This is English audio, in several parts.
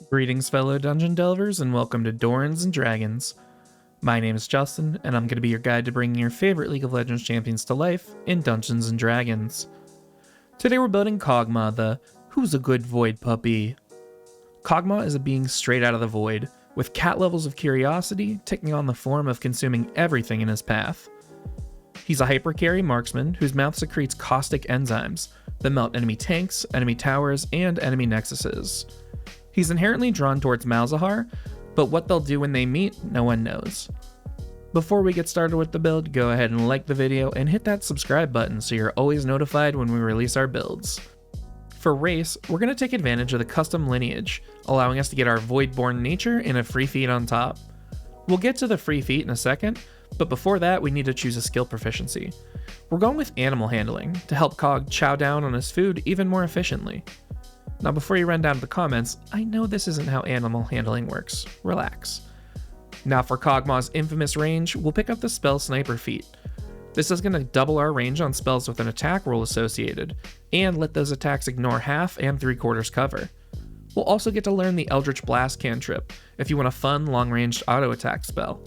Greetings, fellow dungeon delvers, and welcome to Dorans and Dragons. My name is Justin, and I'm going to be your guide to bringing your favorite League of Legends champions to life in Dungeons and Dragons. Today we're building Kog'Maw the Who's a Good Void Puppy. Kog'Maw is a being straight out of the void, with cat levels of curiosity taking on the form of consuming everything in his path. He's a hyper-carry marksman whose mouth secretes caustic enzymes that melt enemy tanks, enemy towers, and enemy nexuses. He's inherently drawn towards Malzahar, but what they'll do when they meet, no one knows. Before we get started with the build, go ahead and like the video and hit that subscribe button so you're always notified when we release our builds. For race, we're going to take advantage of the custom lineage, allowing us to get our Voidborn nature and a free feat on top. We'll get to the free feat in a second, but before that we need to choose a skill proficiency. We're going with animal handling to help Kog chow down on his food even more efficiently. Now before you run down to the comments, I know this isn't how animal handling works. Relax. Now for Kog'Maw's infamous range, we'll pick up the spell sniper feat. This is going to double our range on spells with an attack roll associated, and let those attacks ignore half and 3/4 cover. We'll also get to learn the Eldritch Blast cantrip if you want a fun long-ranged auto attack spell.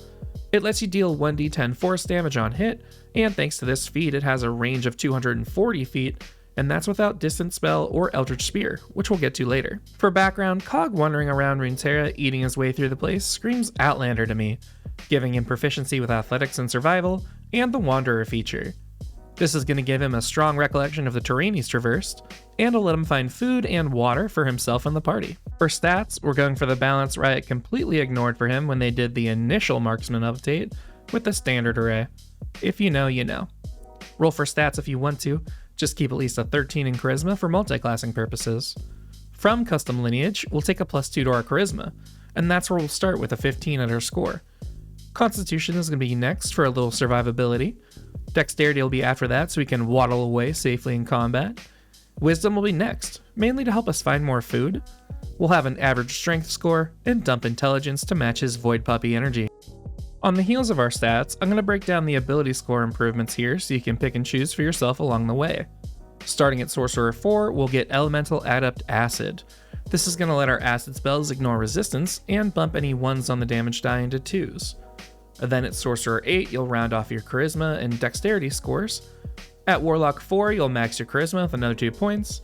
It lets you deal 1d10 force damage on hit, and thanks to this feat it has a range of 240 feet, and that's without Distant Spell or Eldritch Spear, which we'll get to later. For background, Kog wandering around Runeterra eating his way through the place screams Outlander to me, giving him proficiency with athletics and survival, and the Wanderer feature. This is going to give him a strong recollection of the terrain he's traversed, and will let him find food and water for himself and the party. For stats, we're going for the balance Riot completely ignored for him when they did the initial Marksman update with the standard array. If you know, you know. Roll for stats if you want to, just keep at least a 13 in Charisma for multiclassing purposes. From Custom Lineage, we'll take a +2 to our Charisma, and that's where we'll start with a 15 at our score. Constitution is going to be next for a little survivability. Dexterity will be after that so we can waddle away safely in combat. Wisdom will be next, mainly to help us find more food. We'll have an average strength score, and dump intelligence to match his Void Puppy energy. On the heels of our stats, I'm going to break down the ability score improvements here so you can pick and choose for yourself along the way. Starting at Sorcerer 4, we'll get Elemental Adept Acid. This is going to let our acid spells ignore resistance and bump any 1s on the damage die into 2s. Then at Sorcerer 8, you'll round off your Charisma and Dexterity scores. At Warlock 4, you'll max your Charisma with another 2 points.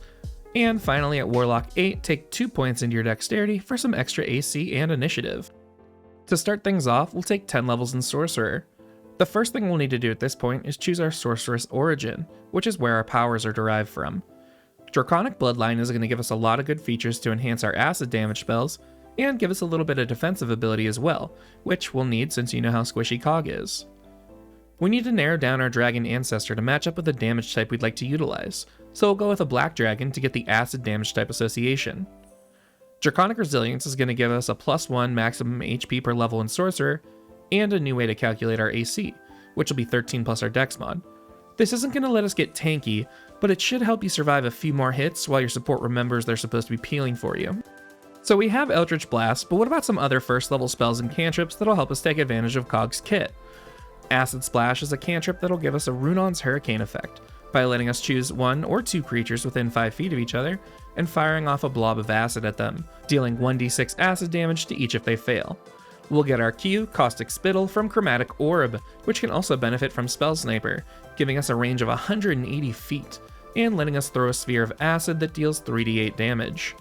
And finally at Warlock 8, take 2 points into your Dexterity for some extra AC and Initiative. To start things off, we'll take 10 levels in Sorcerer. The first thing we'll need to do at this point is choose our Sorceress origin, which is where our powers are derived from. Draconic Bloodline is going to give us a lot of good features to enhance our acid damage spells, and give us a little bit of defensive ability as well, which we'll need since you know how squishy Kog is. We need to narrow down our dragon ancestor to match up with the damage type we'd like to utilize, so we'll go with a black dragon to get the acid damage type association. Draconic Resilience is going to give us a +1 maximum HP per level in Sorcerer, and a new way to calculate our AC, which will be 13 plus our Dex mod. This isn't going to let us get tanky, but it should help you survive a few more hits while your support remembers they're supposed to be peeling for you. So we have Eldritch Blast, but what about some other first level spells and cantrips that'll help us take advantage of Kog's kit? Acid Splash is a cantrip that'll give us a Runon's Hurricane effect, by letting us choose 1 or 2 creatures within 5 feet of each other, and firing off a blob of acid at them, dealing 1d6 acid damage to each if they fail. We'll get our Q, Caustic Spittle, from Chromatic Orb, which can also benefit from Spell Sniper, giving us a range of 180 feet, and letting us throw a sphere of acid that deals 3d8 damage.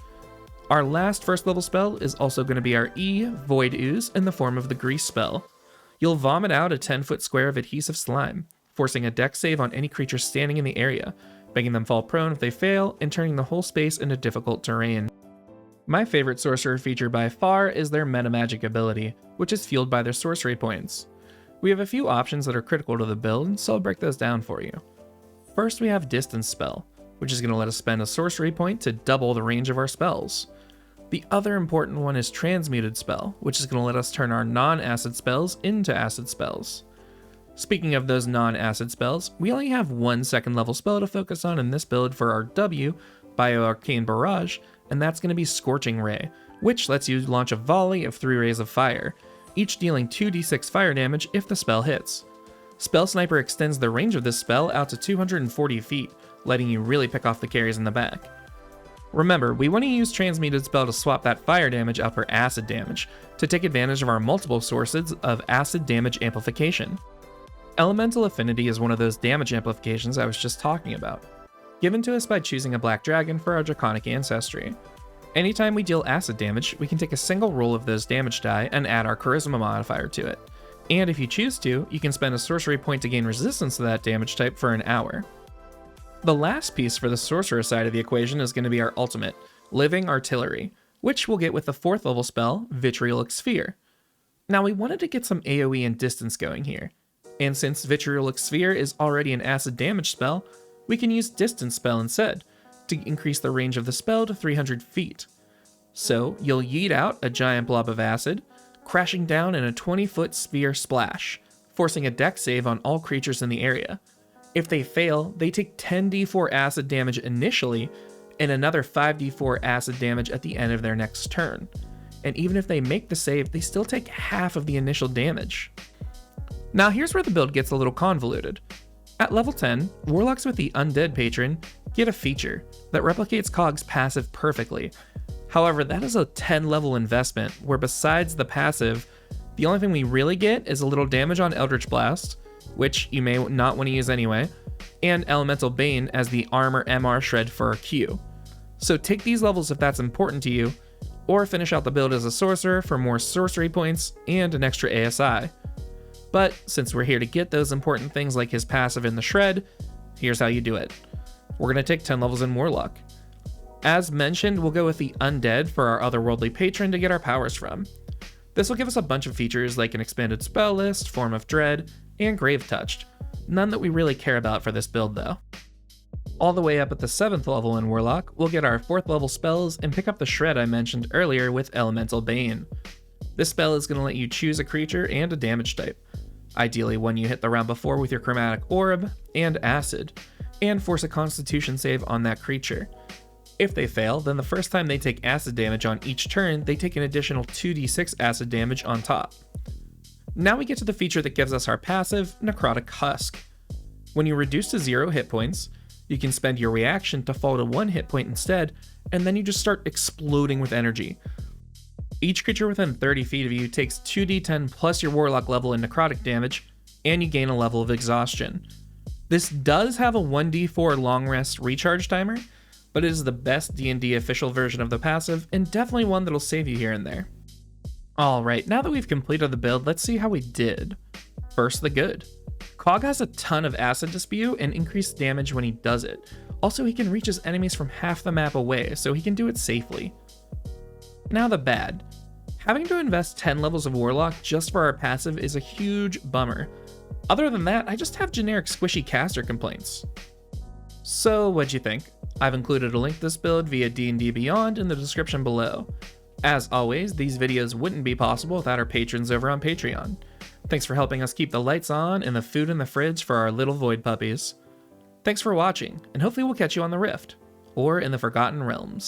Our last first level spell is also going to be our E, Void Ooze, in the form of the Grease spell. You'll vomit out a 10-foot square of adhesive slime, forcing a dex save on any creature standing in the area, making them fall prone if they fail, and turning the whole space into difficult terrain. My favorite sorcerer feature by far is their Metamagic ability, which is fueled by their sorcery points. We have a few options that are critical to the build, so I'll break those down for you. First we have Distance Spell, which is going to let us spend a sorcery point to double the range of our spells. The other important one is Transmuted Spell, which is going to let us turn our non-acid spells into acid spells. Speaking of those non-acid spells, we only have 1 2nd level spell to focus on in this build for our W, Bioarcane Barrage, and that's going to be Scorching Ray, which lets you launch a volley of 3 rays of fire, each dealing 2d6 fire damage if the spell hits. Spell Sniper extends the range of this spell out to 240 feet, letting you really pick off the carries in the back. Remember, we want to use Transmuted Spell to swap that fire damage out for acid damage, to take advantage of our multiple sources of acid damage amplification. Elemental Affinity is one of those damage amplifications I was just talking about, given to us by choosing a black dragon for our draconic ancestry. Anytime we deal acid damage, we can take a single roll of those damage die and add our charisma modifier to it. And if you choose to, you can spend a sorcery point to gain resistance to that damage type for an hour. The last piece for the sorcerer side of the equation is going to be our ultimate, Living Artillery, which we'll get with the 4th level spell, Vitriolic Sphere. Now we wanted to get some AoE and distance going here, and since Vitriolic Sphere is already an acid damage spell, we can use Distance Spell instead, to increase the range of the spell to 300 feet. So you'll yeet out a giant blob of acid, crashing down in a 20-foot sphere splash, forcing a dex save on all creatures in the area. If they fail, they take 10d4 acid damage initially, and another 5d4 acid damage at the end of their next turn. And even if they make the save, they still take half of the initial damage. Now here's where the build gets a little convoluted. At level 10, Warlocks with the Undead Patron get a feature that replicates Kog's passive perfectly. However, that is a 10 level investment, where besides the passive, the only thing we really get is a little damage on Eldritch Blast, which you may not want to use anyway, and Elemental Bane as the armor MR shred for a Q. So take these levels if that's important to you, or finish out the build as a sorcerer for more sorcery points and an extra ASI. But since we're here to get those important things like his passive in the shred, here's how you do it. We're going to take 10 levels in Warlock. As mentioned, we'll go with the Undead for our otherworldly patron to get our powers from. This will give us a bunch of features like an expanded spell list, Form of Dread, and Grave Touched. None that we really care about for this build though. All the way up at the 7th level in Warlock, we'll get our 4th level spells and pick up the shred I mentioned earlier with Elemental Bane. This spell is going to let you choose a creature and a damage type, ideally one you hit the round before with your Chromatic Orb and Acid, and force a Constitution save on that creature. If they fail, then the first time they take acid damage on each turn, they take an additional 2d6 acid damage on top. Now we get to the feature that gives us our passive, Necrotic Husk. When you reduce to 0 hit points, you can spend your reaction to fall to 1 hit point instead, and then you just start exploding with energy. Each creature within 30 feet of you takes 2d10 plus your Warlock level in necrotic damage, and you gain a level of exhaustion. This does have a 1d4 long rest recharge timer, but it is the best D&D official version of the passive, and definitely one that'll save you here and there. Alright, now that we've completed the build, let's see how we did. First, the good. Kog has a ton of acid to spew and increased damage when he does it. Also, he can reach his enemies from half the map away, so he can do it safely. Now the bad. Having to invest 10 levels of Warlock just for our passive is a huge bummer. Other than that, I just have generic squishy caster complaints. So what'd you think? I've included a link to this build via D&D Beyond in the description below. As always, these videos wouldn't be possible without our patrons over on Patreon. Thanks for helping us keep the lights on and the food in the fridge for our little void puppies. Thanks for watching, and hopefully we'll catch you on the Rift, or in the Forgotten Realms.